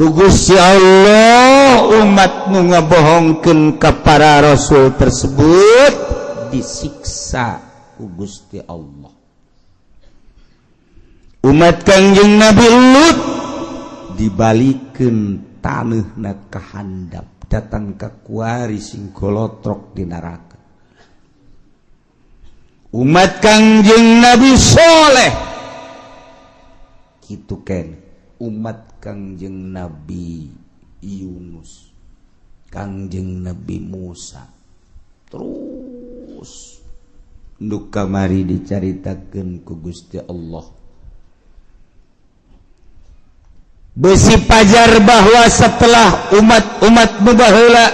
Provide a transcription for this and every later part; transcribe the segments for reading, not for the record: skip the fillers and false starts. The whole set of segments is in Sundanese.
Gusti Allah umat nu ngabohongkeun ka para rasul tersebut disiksa ku Gusti Allah. Umat Kangjeng Nabi Lut dibalikeun taneuhna ka handap datang ka kuari sing golotrok di neraka. Umat Kangjeng Nabi Soleh kitu ken umat Kangjeng Nabi Yunus, Kangjeng Nabi Musa, terus nu kamari dicaritakeun ku Gusti Allah. Besi pajar bahwa setelah umat-umat nu baheula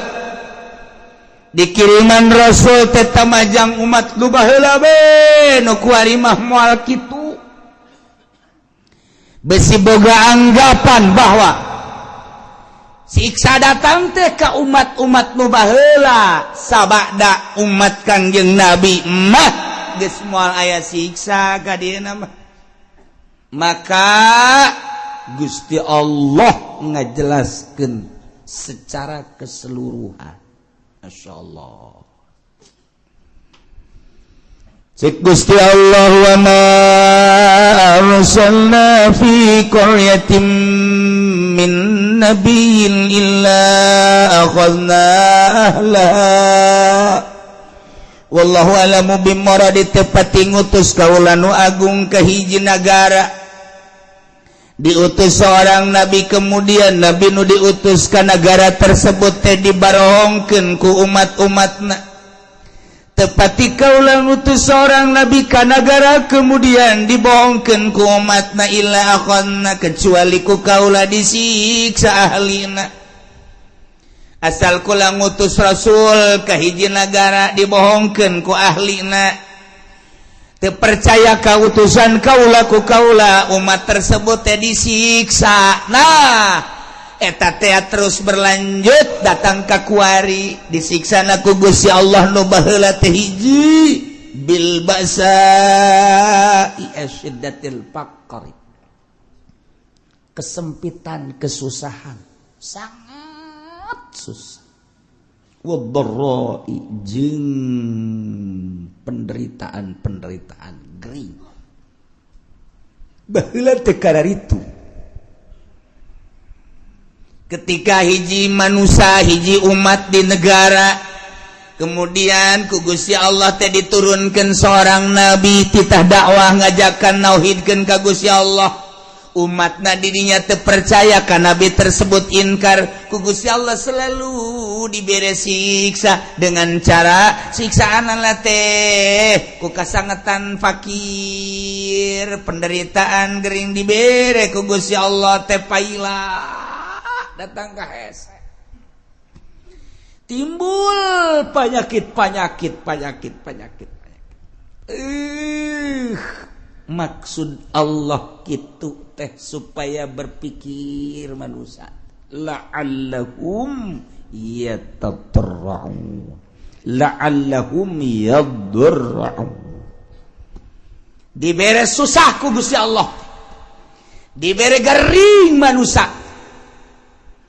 dikiriman rasul teh tamajang umat nu baheula be nu kuari mah moal kitu. Besi boga anggapan bahwa siksa datang teh ka umat-umat nu baheula sabada umat Kangjeng Nabi mah geus moal aya siksa ka dieuna mah. Maka Gusti Allah ngajelaskeun secara keseluruhan. Masyaallah. Cik Gusti Allah wa ma arsalna fi qaryatin min nabiyyin illa akhadna ahlaha wallahu alamu bimuradi tepati ngutus kaula nu agung ka hiji nagara. Diutus seorang nabi kemudian nabi nu diutus ka negara tersebut teh dibarohongkeun ku umat-umatna. Tepati kaula ngutus seorang nabi ka negara kemudian dibohongkeun ku umatna illa akhadna kecuali ku kaula disiksa ahlina. Asal kula ngutus rasul ka hiji negara dibohongkeun ku ahlina. Teu percaya ka utusan kaula ku kaula umat tersebut teh disiksa. Nah eta teh terus berlanjut datang ka kuari disiksana ku Gusti Allah nu baheula teh hiji bil ba'sa'i asyiddatil faqri, kesempitan, kesusahan, sangat susah, wadharra'i jeung penderitaan gering baheula teh kararitu. Ketika hiji manusia hiji umat di negara kemudian ku Gusti Allah teh diturunkeun seorang nabi titah dakwah ngajakan nauhidkeun ka Gusti Allah, umatna didinya teu percaya ka nabi tersebut inkar, ku Gusti Allah selalu dibere siksa dengan cara siksaan teh ku kasangetan fakir, penderitaan gering dibere ku Gusti Allah teh paila datang ke hese, timbul penyakit. Maksud Allah kitu teh supaya berpikir manusia, la'allahum yatadarra'un, la'allahum yadurra'un. Dibere susah ku Gusti Allah, dibere gering manusia.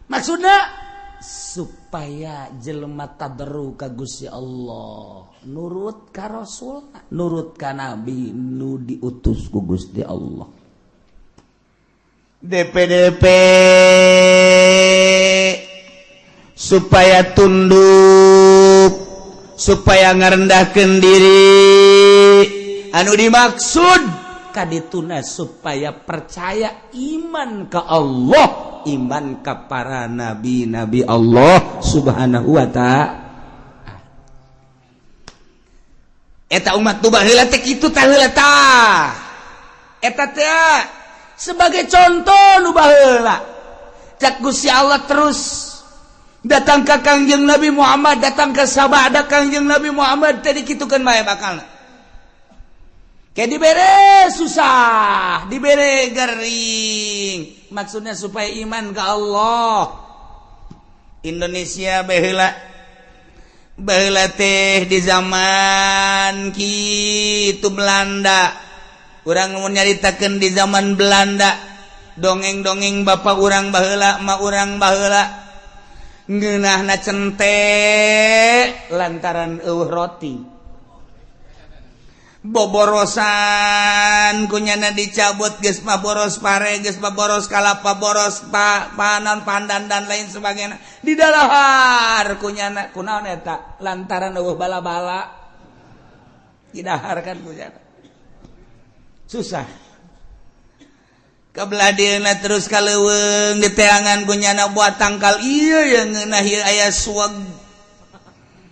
Maksudnya supaya jelema tadarru ka Gusti Allah, nurut ka Rasul, nurut ka Nabi nu diutus ku Gusti Allah. DPDP supaya tunduk, supaya ngarendahkeun diri, anu dimaksud kadituna supaya percaya iman ka Allah, iman ka para nabi-nabi Allah subhanahu wa ta'ala. Eta umat nu baheula teh kitu tah heula tah. Eta teh sebagai contoh nu baheula. Cak Gusti Allah terus datang ka Kangjeng Nabi Muhammad, datang ka sabada Kangjeng Nabi Muhammad teh dikitukeun bae bakalna. Kayak dibere susah, dibere gering. Maksudnya supaya iman ke Allah. Indonesia baheula teh di zaman kitu Belanda. Urang mun nyaritakeun di zaman Belanda dongeng-dongeng Bapak urang baheula ma urang baheula ngeunahna cente lantaran eueuh roti boborosan kunyana dicabut geus mah boros pare geus mah boros kalapa boros panan pandan dan lain sebagainya didalahar kunyana kunaon eta lantaran eueuh bala-bala didaharkan kunyana susah kabladieuna terus kaleuweung diteangan kunyana buat tangkal ieu yang ngeunah ieu aya suag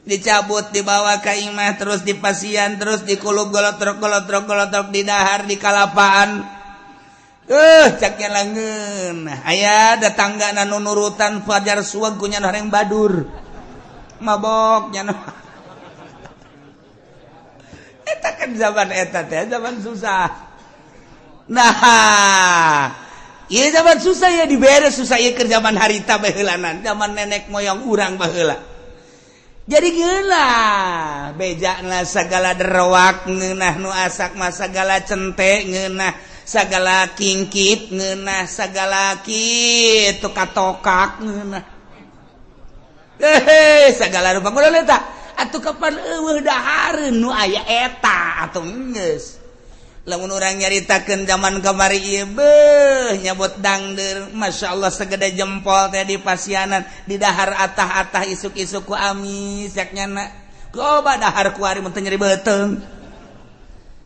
dicabut dibawa ka imah terus dipasian terus dikulub golotrok di dahar di kalapaan caknya langeun aya tetangga nu nurutan fajar suag kunyana hareng badur mabok nya eta kan zaman eta teh zaman susah nah ieu zaman susah ya dibere susah ieu keur zaman harita baheulanan zaman nenek moyang urang baheula jadi geunah bejana sagala derwak ngeunah nu asak mah sagala cente ngeunah sagala kingkit ngeunah sagala kitu katokak ngeunah sagala rupa kumaha eta atuh kapan eueuh dahareun nu aya eta atuh geus lamun urang nyaritakeun zaman kamari ieu beuh nyabot dangdeur masyaallah segede jempol teh di pasianan di dahar atah-atah isuk-isuk ku amis yaknyana loba dahar kuari mun teu nyeri beuteung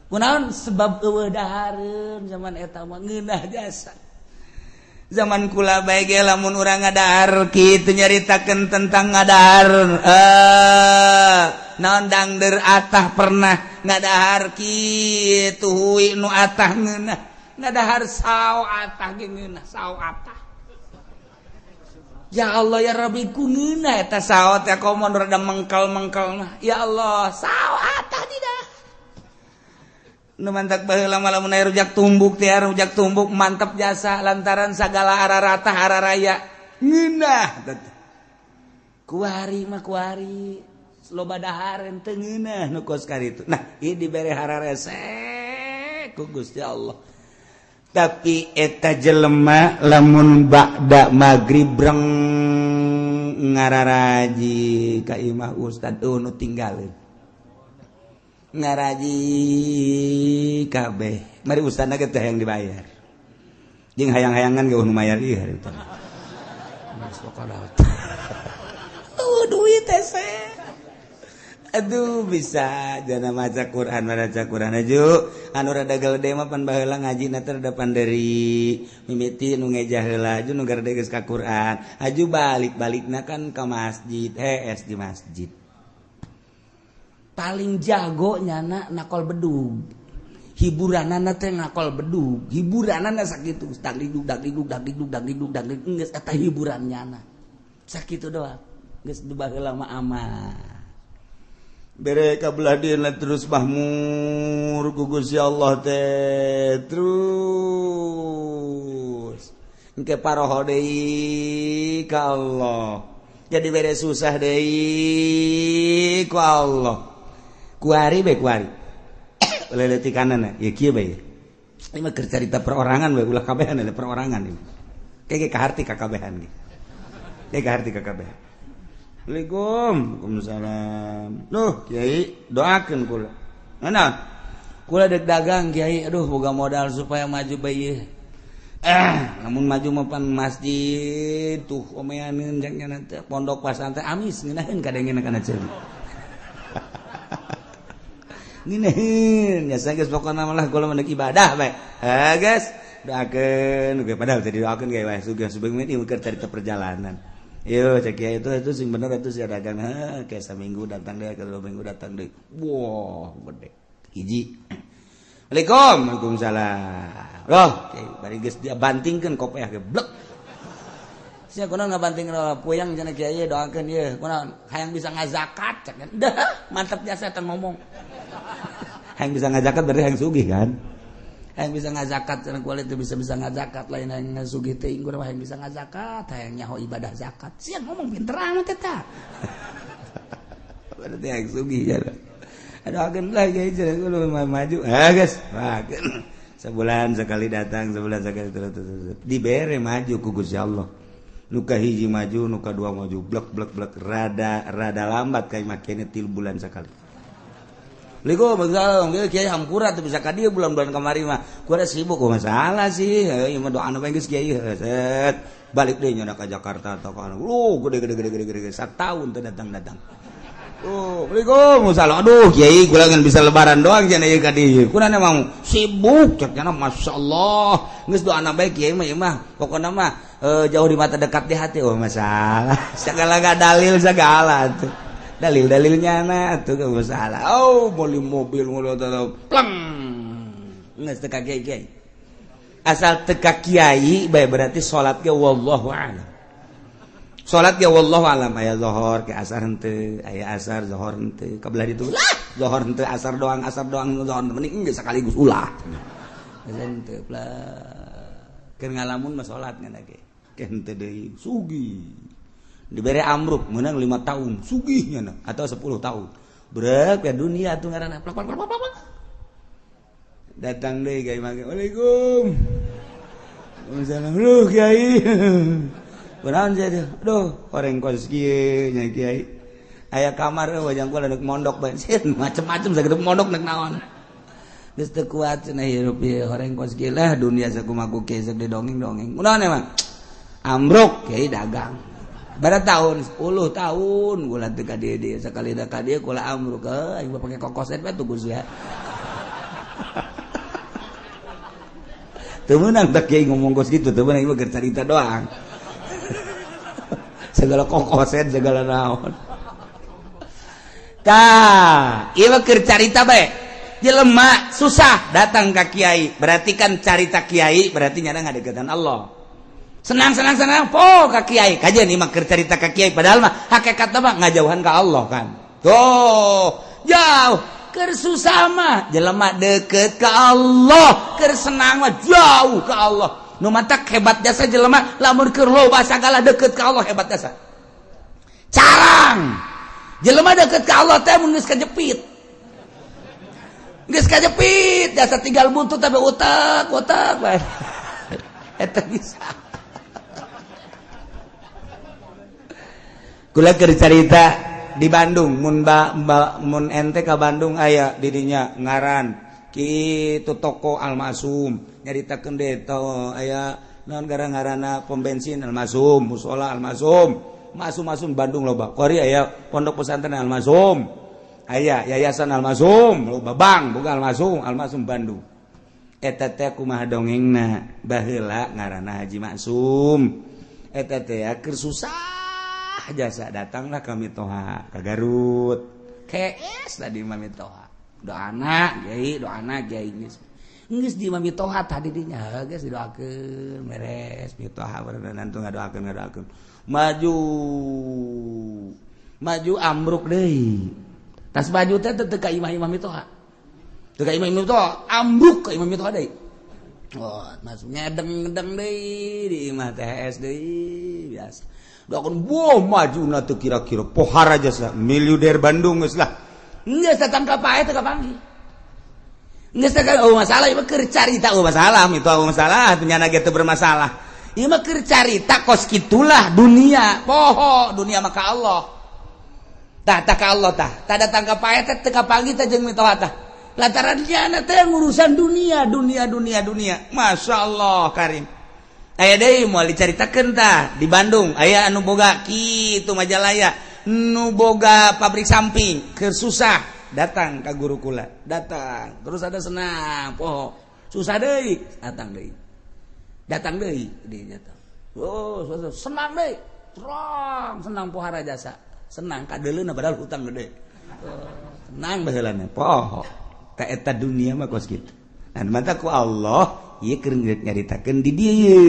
kunaon sebab eueuh dahareun zaman eta mah ngeunah jasa zaman kula bae ge lamun urang ngadahar kitu nyaritakeun tentang ngadahar naon dangdeur atah pernah ngadahar kitu huwi nu atah ngeunah ngadahar sao atah ge ngeunah sao atah ya Allah ya Rabbi ku ngeunah eta sao teh komo rada mengkel-mengkel mah ya Allah sao atah tidak nu mantak baheula mah lamun aya rujak tumbuk teh rujak tumbuk mantep jasa lantaran sagala araratah araraya ngeunah kuari mah kuari loba dahareun teu ngeunah nu kos karitu nah ieu dibere hararese ku Gusti Allah tapi eta jelema lamun ba'da magrib breng ngararaji ka imah ustad nu tinggalin ngaraji kabeh mari ustadna ge teh yang dibayar jeung hayang-hayangan ge nu mayar ieu harita duit teh aduh bisa jana maca Quran aju anu rada gede mah pan baheula ngajina teh rada panderi mimiti nu ngejah heula aju nu gede geus ka Quran aju balik-balikna kan ka masjid di masjid paling jago nyana nakol bedug hiburanana teh nakol bedug hiburanana sakitu dagdugdug geus eta hiburan nyana sakitu doang geus baheula mah aman bere kabelah dieuna terus mahmur ku Gusti Allah teh terus engke paroho deui ka Allah jadi bere susah deui ku Allah kuari leletikanana ya kieu bae ieu mah keur carita perorangan bae ulah kabehan ada perorangan ieu kege kaharti kakabehan ge kege kaharti kakabehan Assalamualaikum. Waalaikumsalam. Nuh, Kiai, doakeun kula. Naon? Kula dek dagang Kiai, aduh boga modal supaya maju bae. Namun maju mah pan masjid tuh omeaneun jangnya teh pondok pesantren amis ngeunaheun kadengena kana ceuk. Ngeunaheun, nya geus pokona mah kula mah ibadah bae. Geus, doakeun ge padahal teh doakeun ge wae sugih-sugih ieu keur carita perjalanan. Yo cek ya itu sing bener itu si dagang kayak seminggu datang deh kedua minggu datang deh wow gede hiji Waalaikumsalam loh bari geus dia bantingkeun kopiah ge blek sia kunaon ngabantingkeun puyang cenah kieu doakeun ieu kunaon hayang bisa ngazakat cek dah mantap jasa eta ngomong hayang bisa ngazakat berarti hayang sugih kan hayang bisa ngazakat cenah kuali teu bisa ngazakat lain hayang ngasugih teh inggur hayang bisa ngazakat hayang nyaho ibadah zakat sia ngomong pinteran teh tah berarti hayang sugih ya aduh ageun lah ge cenah kudu maju geus sebulan sekali datang sebulan sekali terus dibere maju ku Gusti Allah nuka hiji maju nuka dua maju blek rada lambat kayak makanya 3 bulan sekali Ligo bangsalong kiai hampura tuh bisa ka dieu bulan-bulan kamari mah ku ada sibuk masalah sih ieu mah doa anu geus kiai set balik deui nya ka Jakarta atau ka gede satahun teu datang Assalamualaikum salam aduh kiai kulangan bisa lebaran doang cenah ieu ka dieu kunaon mau sibuk cenah masyaallah geus doana bae kiai mah pokona mah jauh di mata dekat di hati masalah segala dalil segala tuh dalil-dalilnya na tuh gak masalah beli mobil plang geus teu ka kiai asal teu ka kiai bae berarti salat ge wallahu a'lam salat ge wallahu alam aya zuhur ke asar henteu aya asar zuhur henteu kabelah ditu lah zuhur henteu asar doang zuhur mending geus sekaligus ulah henteu keur ngalamun mah salat ngana ge henteu deui sugih dibere amruk meunang 5 tahun sugih nya atau 10 tahun brek ya dunia tuh ngaranna plak datang deui kiai mage Waalaikumsalam Waalaikumsalam lu kiai kunaon jadi aduh orang kos kieu nya kiai aya kamar wajang kula neuk mondok bae macem-macem sagede mondok neuk naon geus teu kuat cenah hirup ieu orang kos kieu lah dunia sakumaha kieu sagede dongeng-dongeng kunaon emang amruk kiai dagang bara tahun 10 tahun kula teu ka dieu sakali da ka dieu kula amruk aing mah pake kokoset bae tuh Gus ya teu meunang tak kiai ngomong kos kitu teu meunang ieu keur carita doang segala kokoset segala naon tah ieu keur carita bae jelema susah datang ka kiai berarti kan carita kiai berarti nyana ngadeukeutan Allah senang po ka kiai kajian ieu mah keur carita ka kiai padahal mah hakikatna mah ngajauhan ka Allah kan tuh jauh keur susah mah jelema deukeut ka Allah keur senang mah jauh ka Allah nu matak hebat jasa jelema lamun keur loba sagala deukeut ka Allah hebat jasa carang jelema deukeut ka Allah teh mun geus kajepit jasa tinggal buntut tapi utak bae eta bisa kula keur carita di Bandung mun ente ka Bandung aya di dinya ngaran kitu toko Al-Masum nyaritakeun deui to aya naon ngaranna pom bensin Al-Masum mushola Al-Masum masum Bandung loba kori aya pondok pesantren Al-Masum aya yayasan Al-Masum loba bang boga Al-Masum Bandung eta teh kumaha dongengna baheula ngaranna Haji Maksum eta teh keur susah jasa datanglah ka Mitoha ka Garut kees tadi mah Mitoha doana kiai geus di Mitoha tadi dinya geus didoakeun beres Mitoha berenang tuh ngadoakeun maju ambruk deui tas maju teh teu ka imam Mitoha teu ka imam Mitoha ambruk ka imam Mitoha deui masuk ngedeng deui di imah THS deui biasa doakeun majuna teu kira-kira pohar aja sa miliuder Bandung geus lah geus datang ka pae teu kapanggih geus teh masalah ieu keur carita masalah itu masalah nyana ge teu bermasalah ieu mah keur carita kos kitulah dunia poho dunia mah ka Allah tah ka Allah tah datang ka pae teh teu kapanggih teh jeung mitoha tah lantaran nyana teh urusan dunia masyaallah karim aya deui moal dicaritakeun tah di Bandung aya anu boga kitu Majalaya nu boga pabrik samping keur susah datang ka guru kula datang terus ada senang poho susah deui datang deui dia datang senang deui terang senang pohara jasa senang kadeuleuna padahal hutang gede senang baheulana poho ka eta dunia mah kos kitu dan mata ku Allah ieu keur nyaritakeun di dieu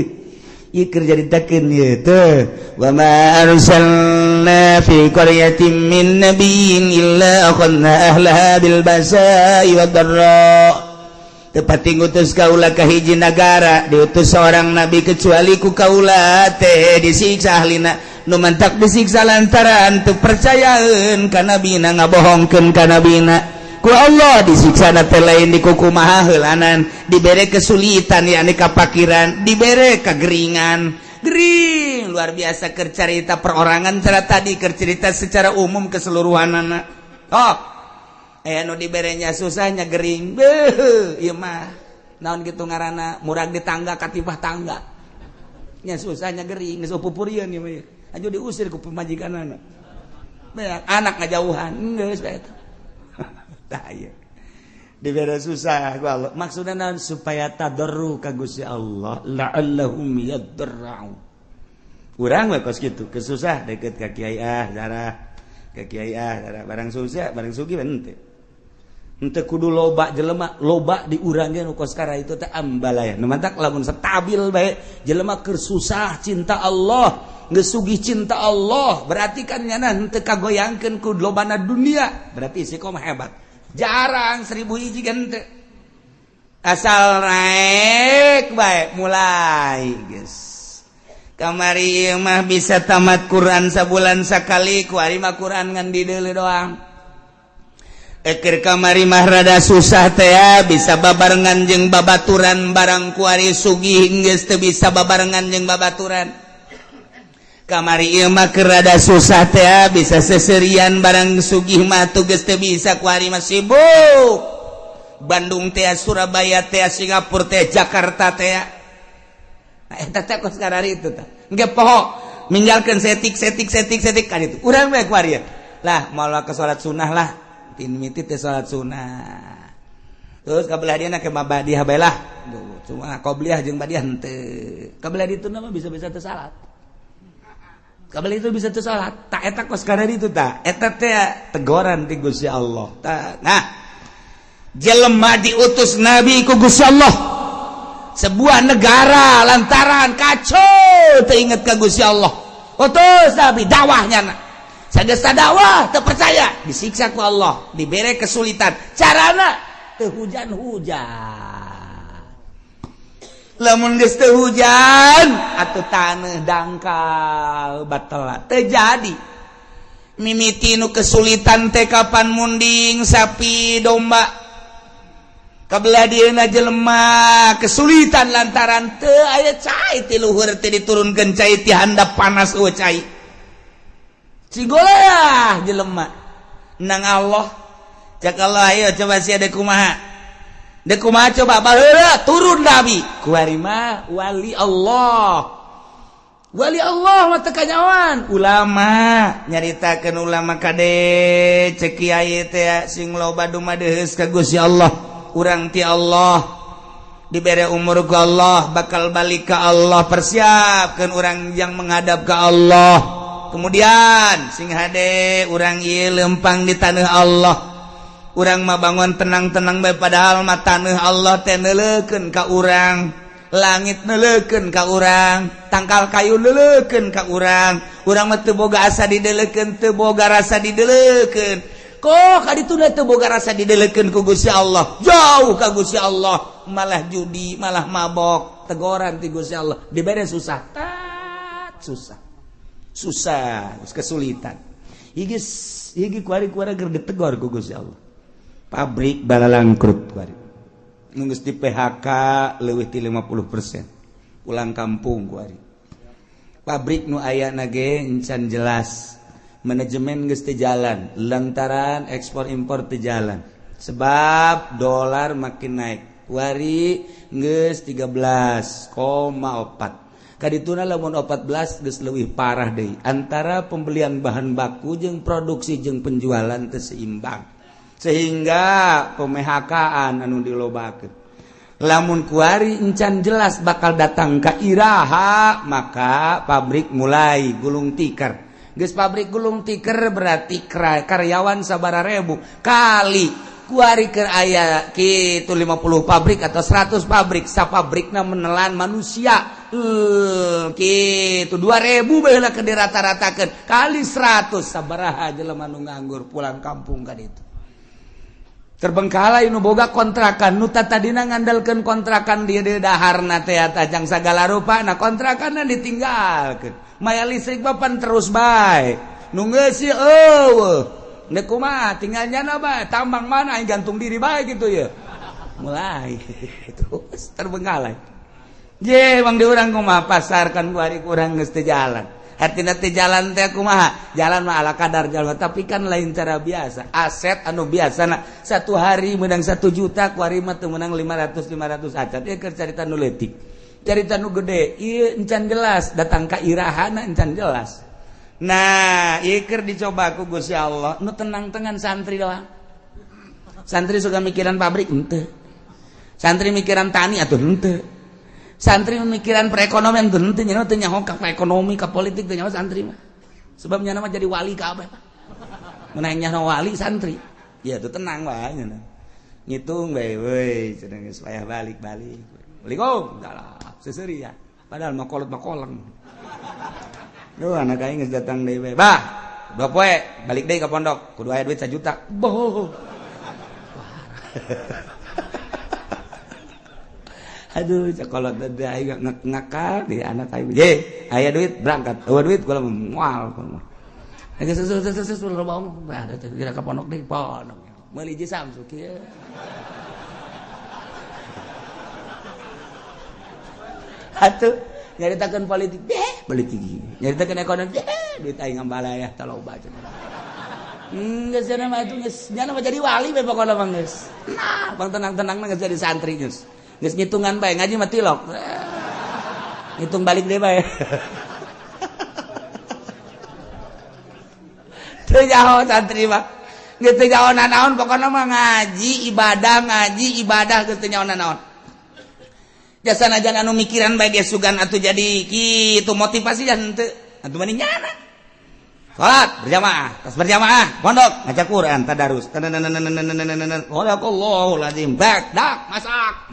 ieu keur nyaritakeun ieu teh wa ma arsalna fi qaryatin min nabiyyin illa akhadna ahlaha bil basa'i wad dharra tepati ngutus kaula ka hiji nagara diutus seorang nabi kecuali ku kaula teh disiksa ahlina nu mantak disiksa lantaran teu percayaeun ka nabina ngabohongkeun ka nabina ku Allah disiksa teh lain di kukumaha heulanan dibere kesulitan yakni kapakiran dibere kageringan gering luar biasa keur carita perorangan cara tadi keur cerita secara umum keseluruhanana oh anu diberenya susahnya gering beuh ieu mah naon kitu ngaranna murag di tangga katibah tangga nya susahnya gering geus pupurieun ieu mah aju diusir ku pemajikanana anak ngajauhan geus bae eta tah ieu dibere susah ku Allah maksudna naon supaya tadarru ka Gusti Allah la'allahum yadarra'u urang we kos kitu kesusah deket ka kiai darah ka kiai darah barang susah barang sugih henteu henteu kudu loba jelema loba di urang ge nu kos kara itu teh ambalaya nu mantak lamun stabil bae jelema keur susah cinta Allah geus sugih cinta Allah berarti kan nyana henteu kagoyangkeun ku lobana dunia berarti istiqomah hebat jarang 1000 hiji kan teu asal naik bae mulai geus kamari mah bisa tamat Quran sabulan sakali ku ari mah Quran ngan di deuleu doang eker kamari mah rada susah teh bisa babarengan jeung babaturan barang ku ari sugih geus teu bisa babarengan jeung babaturan kamari ieu mah keur rada susah teh bisa seserian barang sugih mah tugas teh bisa ku ari mah sibuk Bandung teh Surabaya teh Singapura teh Jakarta teh nah eta teh kos karari itu tah engke poho ninggalkeun setik kan itu urang bae ku ari lah malah ke salat sunah lah tin miti teh salat sunah terus kabelah dia na ke mabadiah bae lah cuma qobliyah jeung badiah henteu kabelah ditu mah bisa-bisa teu salat kabel itu bisa tuh salat tak eta kos karena itu tak eta teh teguran ti Gusti Allah nah jelema diutus nabi ku Gusti Allah sebuah negara lantaran kacau teu inget ka Gusti Allah utus nabi dakwahnya sagesta dakwah teu percaya disiksa ku Allah dibere kesulitan carana teu hujan-hujan lamun geus teu hujan atuh taneuh dangkal batal terjadi mimiti nu kesulitan teh kapan munding sapi domba kabelah dieuna jelema kesulitan lantaran teu aya cai ti luhur teh diturunkeun cai ti handap panas eueuh cai cigoleh jelema nang Allah cak Allah ayo coba sia de kumaha dek kumaha coba baheula turun nabi ku ari mah wali Allah mah teu kanyawan ulama nyaritakeun ulama kade cek kiai teh sing loba dumadeus ka Gusti Allah urang ti Allah dibere umur ku Allah bakal balik ka Allah persiapkeun urang yang menghadap ka Allah kemudian sing hade urang ieu lempang di taneuh Allah urang mah bangun tenang-tenang bae padahal mah taneuh Allah teh neuleukeun ka urang langit neuleukeun ka urang tangkal kayu neuleukeun ka urang mah teu boga asa dideuleukeun teu boga rasa dideuleukeun kok kaditu teu boga rasa dideuleukeun ku Gusti Allah jauh ka Gusti Allah malah judi malah mabok teguran ti Gusti Allah dibere susah kesulitan higi kuari-kuari keur ditegor ku Gusti Allah pabrik balalangkrut kuari nunggus di PHK leuwih ti 50% pulang kampung kuari pabrik nu aya ge encan jelas manajemen geus teu jalan lantaran ekspor impor teu jalan sebab dolar makin naik kuari geus 13,4 kadituna lamun 14 geus leuwih parah deui antara pembelian bahan baku jeung produksi jeung penjualan teu seimbang sehingga PMHK-an anu dilobakeun lamun kuari encan jelas bakal datang ka iraha maka pabrik mulai gulung tikar geus pabrik gulung tikar berarti karyawan sabaraha ribu kali kuari keur aya kitu 50 pabrik atau 100 pabrik sapabrikna menelan manusia kitu 2000 baheula keur dirata-ratakeun kali 100 sabaraha jelema nu nganggur pulang kampung ka ditu terbengkalai nu boga kontrakan nu tadina ngandalkeun kontrakan di daharna teh tajang sagala rupa na kontrakanna ditinggalkeun maya listrik papan terus bae nu geus eueuh nek kumaha tinggalnya apa tambang mana yang gantung diri baik gitu ya mulai terus terbengkalai ye bang di urang kumaha pasarkan hari kurang geus teu jalan artina teh jalan teh kumaha jalan mah ala kadar jalan tapi kan lain cara biasa aset anu biasana satu hari menang 1 juta ku hari mah teu menang 500 acat ieu keur carita nu leutik carita nu gede ieu encan jelas datang ka irahana encan jelas. Nah, iker dicoba ku Gusti Allah, nu tenang-tenang santri doang. Santri suka mikiran pabrik henteu. Santri mikiran tani atuh henteu. Santri mikiran perekonomian teu henteu nya teh nyaho ka ekonomi ka politik teh nyaho santri mah. Sebab nya mah jadi wali ka abah. Mun nya wali santri. Ya tuh tenang wae nya. Ngitung bae we cenah geus payah balik-balik. Assalamualaikum. Seuseuri ya. Padahal mah kolot-kolong. Duh anak aing geus datang deui we. Bah, 2 poe balik deui ka pondok. Kudu aya duit 1 juta. Boh. Aduh, sakolot teh aing ngakak di anak aing. Ye, aya duit berangkat. Eueuh duit kula moal. Geus susul bawa. Bah, da kira ka pondok deui pondok. Meuli jisam kieu. Atuh nyaritakeun politik politik nyaritakeun ekonomi duit aing ngambalaya taloba cenah geus cenah mah atuh geus nya mah jadi wali bae pokona mah geus nah bang tenang-tenang geus jadi santri geus ngitungan bae ngaji mah tilok ngitung balik deui bae teu nyaho santri mah geus teu nyaho naon pokona mah ngaji ibadah geus teu nyaho naon jasa najan anu mikiran bae ge sugan atuh jadi kitu motivasi dan henteu atuh mani nyana salat berjamaah tas berjamaah pondok ngaca Quran tadarus Allahu lazim bak dak masak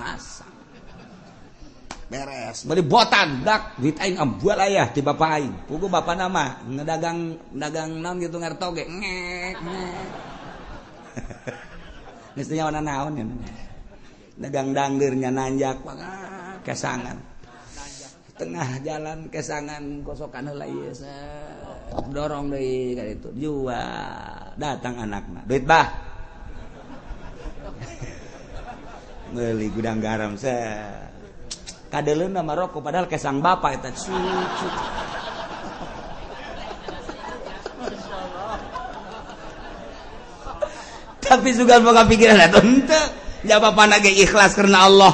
beres beli botan dak duit aing ambual aya ti bapak aing pugu bapana mah ngadagang naon gitu ngartoge geus teu nyawana naon ya dagang dangdeurnya nanjak banget kesangan tengah jalan kesangan kosokan heula ieu dorong deui ka ditu jual datang anakna duit bah meuli gudang garam kadeleunna mah rokok padahal kesang bapa eta cucu tapi juga boga pikiran atuh henteu ya bapana ge ikhlas karena Allah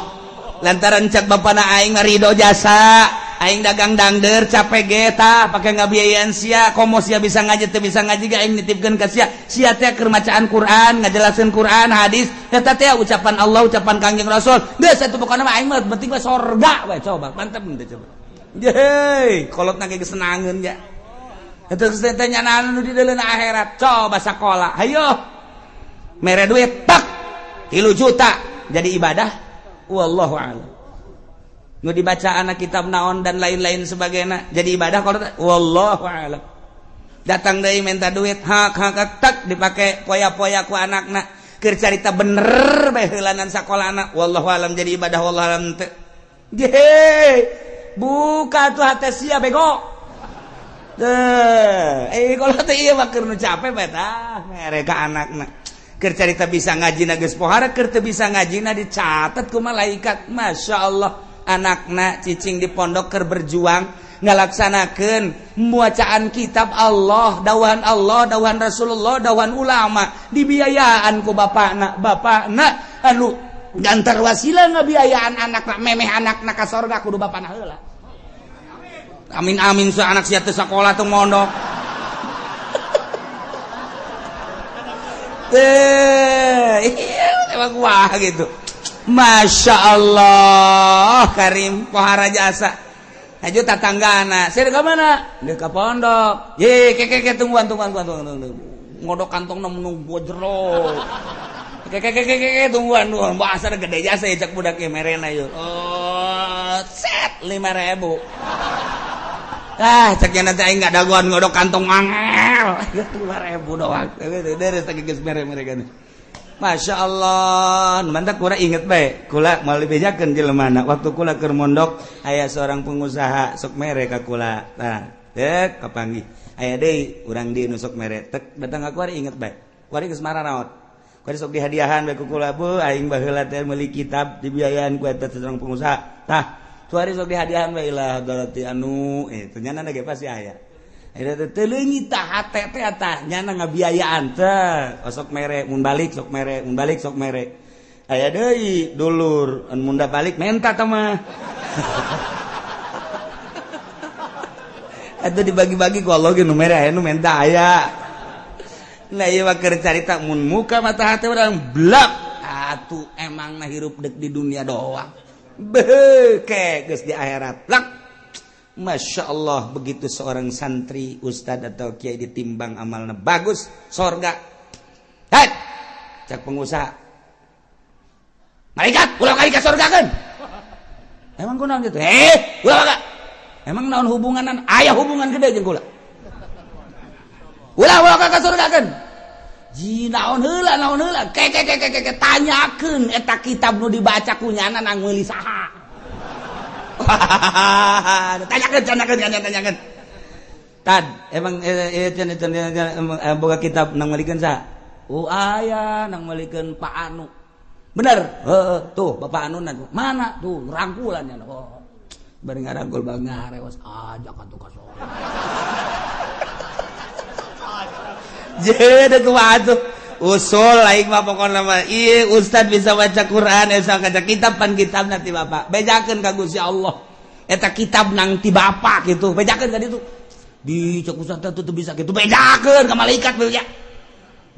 lantaran cak bapana aing ridho jasa aing dagang dangdeur capek ge tah pake ngabiayaan sia komo sia bisa ngaji teu bisa ngaji ge aing nitipkeun ka sia teh keur macaan Quran ngajelaskeun Quran hadis eta teh ucapan Allah ucapan Kangjeng Rasul geus atuh pokona mah aing mah penting mah sorga we coba mantep teh coba yeay kolotna ge senangeun ya eta teh nyana anu di deuleuh akhirat coba sakola hayo mere duit tak 3 juta jadi ibadah wallahu a'lam nu dibaca anak kitab naon dan lain-lain sebagainya jadi ibadah kalau wallahu a'lam datang deui minta duit hak tak dipake poya-poya ku anakna keur carita bener bae heulanan sakolana wallahu a'lam jadi ibadah wallahu a'lam teu ge buka tuh hate sia bego kalau teh ieu mah keur nu capek bae tah mere ka anakna keur carita bisa ngajina geus pohara keur teu bisa ngajina dicatet ku malaikat masyaallah anakna cicing di pondok keur berjuang ngalaksanakeun muacaan kitab Allah dawuhan Rasulullah dawuhan ulama dibiayaan ku bapakna anu gantar wasilah ngabiayaan anakna memeh anakna ka sorga kudu bapana heula amin sa anak sia teu sakola teu mondok emang wah gitu Masya Allah Karim pohara jasa aju tatanggana saya ke mana dia ke pondok ye keke tungguan ngodok kantong nunggu jero keke tungguan bahasa gede jasa ya cak budak merena yuk set 5.000 ceknya nanti aing nggak daguan ngodok kantong angel 5.000 doang dari geus mere-mere kan Masya Allah mantap kura inget bae kula mau bejakeun jelemana waktu kula keur mondok aya seorang pengusaha sok mere ka kula tah dek kapanggih aya deui urang di nu sok mere tek datang ka kura inget bae kuari geus marah naon kuari sok dihadiahan bae ku kula beuh aing baheula teh meuli kitab dibiayaan ku eta seorang pengusaha tah kuari sok dihadiahan bae lah berarti anu ternyata ge pasti aya akhirnya teh leungit tah hate teh tah nyana ngabiayaan teh sok mere mun balik sok mere mun balik sok mere aya deui dulur mun da balik menta teh mah itu dibagi-bagi ku Allah ge nu mere aya nu menta aya. Nah ieu mah keur carita mun muka mata hati urang blak. Atuh emang na hirup deuk di dunia doang. Beuh ke geus di akhirat. Blak. Masya Allah begitu seorang santri, ustad atau kiai ditimbang amalna bagus, sorga. Hai. Cak pengusaha. Malaikat, ulah kali ka sorgakeun. Emang kunaon gitu? Ulah ka. Emang naon hubunganan aya hubungan gede jeung kula ulah ka surgakeun ji naon heula ke tanyakeun eta kitab nu dibaca ku nyana nang meuli saha tanyakeun tad emang boga kitab nang meulikeun saha aya nang meulikeun Pak Anu bener tuh Bapak Anu mana tuh rangkulan nya bari ngarangkul bang ngarewas ajak atuh ka sore. Jadi kumaha atuh usul lain mah pokona mah ieu ustad bisa baca Quran bisa baca kitab pan kitabna ti Bapak. Bejakeun ka Gusti Allah. Eta kitab nang ti Bapak kitu. Bejakeun ka ditu. Di cek ustad teh bisa kitu. Bejakeun ka malaikat beja.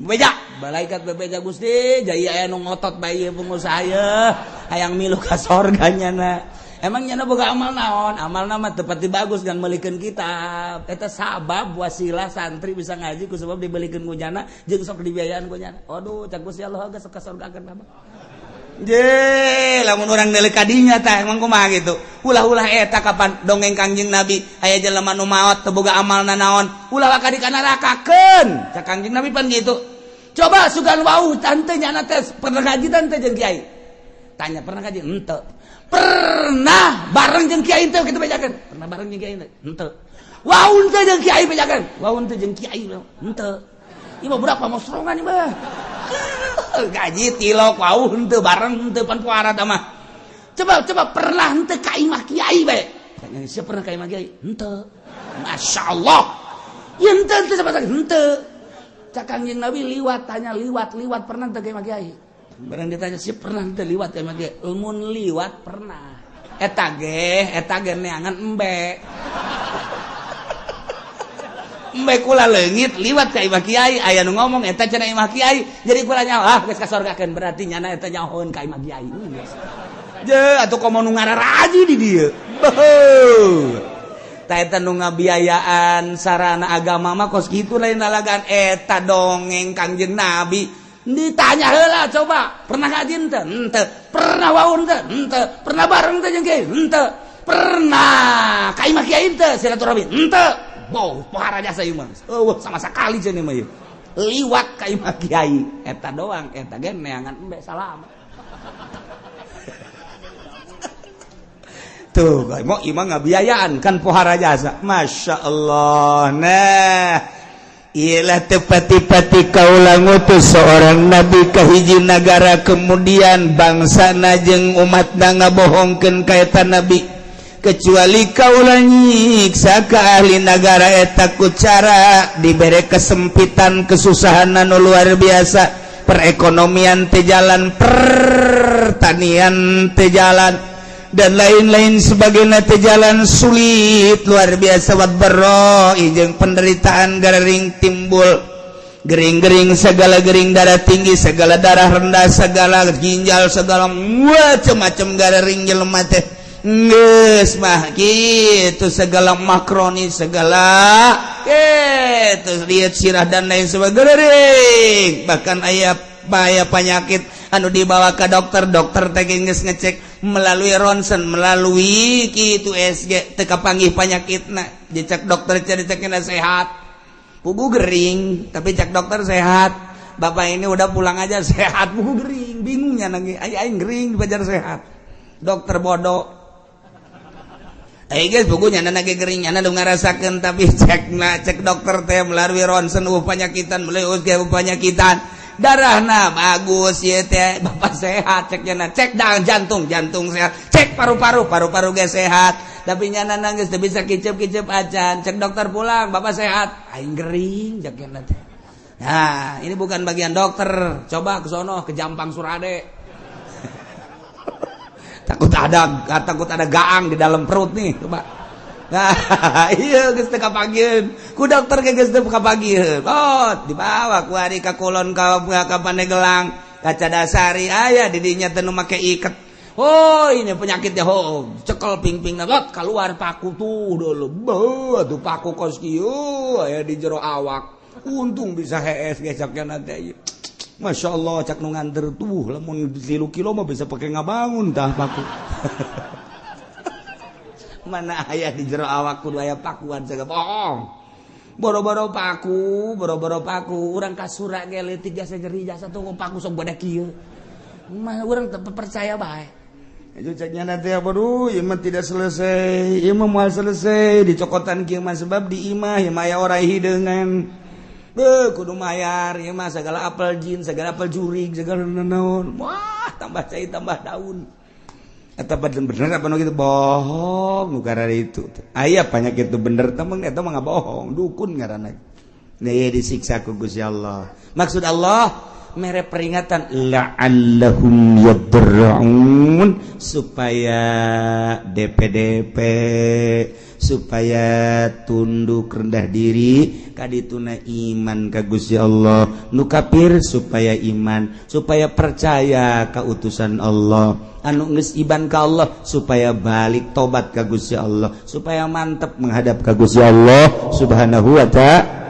Beja, malaikat bebeja Gusti, jadi aya nu ngotot bae pengusaha ieu hayang milu ka sorga nyana. Emang nyana boga amal naon? Amalna mah teu pati bagus ngan meulikeun kitab. Eta sabab wasilah santri bisa ngaji ku sebab dibelikeun ku nyana jeung sok dibiayaan ku nyana. Aduh, cak Gusti Allah geus sok ka sorgakeun Bapak. Je, lamun urang neuleuh ka dinya tah emang kumaha gitu. Ulah-ulah eta kapan dongeng Kangjeng Nabi aya jelema nu maot teu boga amalna naon. Ulah ka di nerakakeun. Cak Kangjeng Nabi pan gitu. Coba sugan wau tante nyana teh pernah ngaji tante jeung kiai. Tanya pernah ngaji? Henteu. Pernah bareng jeung kiai teh kitu bejakeun. Pernah bareng jeung kiai teh? Henteu. Waun teh jeung kiai bejakeun. Waun teh jeung kiai henteu. Ieu mah budak pamosrongan ieu mah. Gaji tilok waun teu bareng teu pan puara tah mah. Coba pernah henteu ka imah kiai bae. Tanya siapa pernah ka imah kiai? Henteu. Masyaallah. Ieu henteu sama sakit henteu. Cak Kangjeng Nabi liwat tanya liwat pernah teu ka imah kiai? Barang ditanya siapa pernah teu liwat ka imah kiai? Mun liwat pernah. Eta ge neangan embe. Embe kula leungit liwat ka imah kiai aya nu ngomong eta cenah imah kiai jadi kula nyawa geus kasorgakeun berarti nyana eta nyahoeun ka imah kiai. Je atuh komo nu ngararaji di dieu. Ta eta nu ngabiayaan sarana agama mah kos kitu lain lalagan eta dongeng Kangjeng Nabi. Ditanya heula coba, pernah ngaji henteu? Henteu. Pernah waun teu? Henteu. Pernah bareng teu jeung kiai? Henteu. Pernah ka imah kiai teu silaturahmi? Henteu. Wow, pohara jasa ieu mah. Eueuh sama sakali cenah mah ieu. Liwat ka imah kiai eta doang, eta ge neangan embe salam. Tuh, mau imah ngabiayaan kan pohara jasa. Masya Allah. Nah, ialah tepati-pati kaulah ngutus seorang nabi ke hiji negara kemudian bangsa jeung umatna ngabohongkeun ka eta nabi kecuali kaulah nyiksa ka ahli negara eta ku cara dibere kesempitan kesusahan anu luar biasa perekonomian teu jalan pertanian teu jalan dan lain-lain sebagainya teh jalan sulit luar biasa wadbarro jeung penderitaan garing timbul gering-gering segala gering darah tinggi segala darah rendah segala ginjal segala macam-macam garing jelema teh geus mah kitu segala makroni segala kitu lihat sirah dan lain sebagainya bahkan aya penyakit anu dibawa ke dokter teh geus ngecek melalui ronsen melalui kitu SG teu kapanggih panyakitna dicek dokter dicekna sehat pugu gering tapi cek dokter sehat bapak ini udah pulang aja sehat pugu gering bingungnya nanti aing gering dibajar sehat dokter bodoh guys bukunya geringnya ngarasakan tapi cek dokter teh melalui ronsen penyakitan melalui penyakitan darahna bagus ya teh bapak sehat ceknya cek jantung sehat cek paru-paru guys sehat tapi nyana nangis bisa kicep aja cek dokter pulang bapak sehat aing gering ceknya teh. Nah ini bukan bagian dokter, coba ke sono ke Jampang Surade takut ada gaang di dalam perut nih coba. Nah iya geus teu kapagieun ku dokter ge geus teu kapagieun dibawa ku ari ka kulon ka Pandeglang kaca dasari aya di dinya teu nu make iket ini penyakitnya cekel ping-ping keluar paku tuh dulu tuh paku kos kieu aya di jero awak untung bisa HS gesaknya nanti Masya Allah cak nu nganter tuh lamun 3 kilo mah bisa pakai ngabangun tah paku mana ayah di jero awak kudu aya pakuan segala bohong boro-boro paku urang kasura ge leutik jasa nyeri jasa tunggu paku sok badak kieu mah urang teu percaya bae itu caknya nanti aduh ieu mah tidak selesai ieu mah moal selesai dicokotan kieu mah sebab di imah ieu mah aya orang hideungan kudu mayar ieu mah segala apel jin segala apel jurig segala naon wah tambah cai tambah daun eta bener apa nu kitu bohong nu karana itu aya penyakit itu bener temeng eta mah bohong dukun ngaranna ieu disiksa ku Gusti Allah maksud Allah mere peringatan la'allahum yadra'un supaya DP supaya tunduk rendah diri kadituna iman ka Gusti Allah nu kafir supaya iman supaya percaya ka utusan Allah anu geus iman ka Allah supaya balik tobat ka Gusti Allah supaya mantep menghadap ka Gusti Allah subhanahu wa ta'ala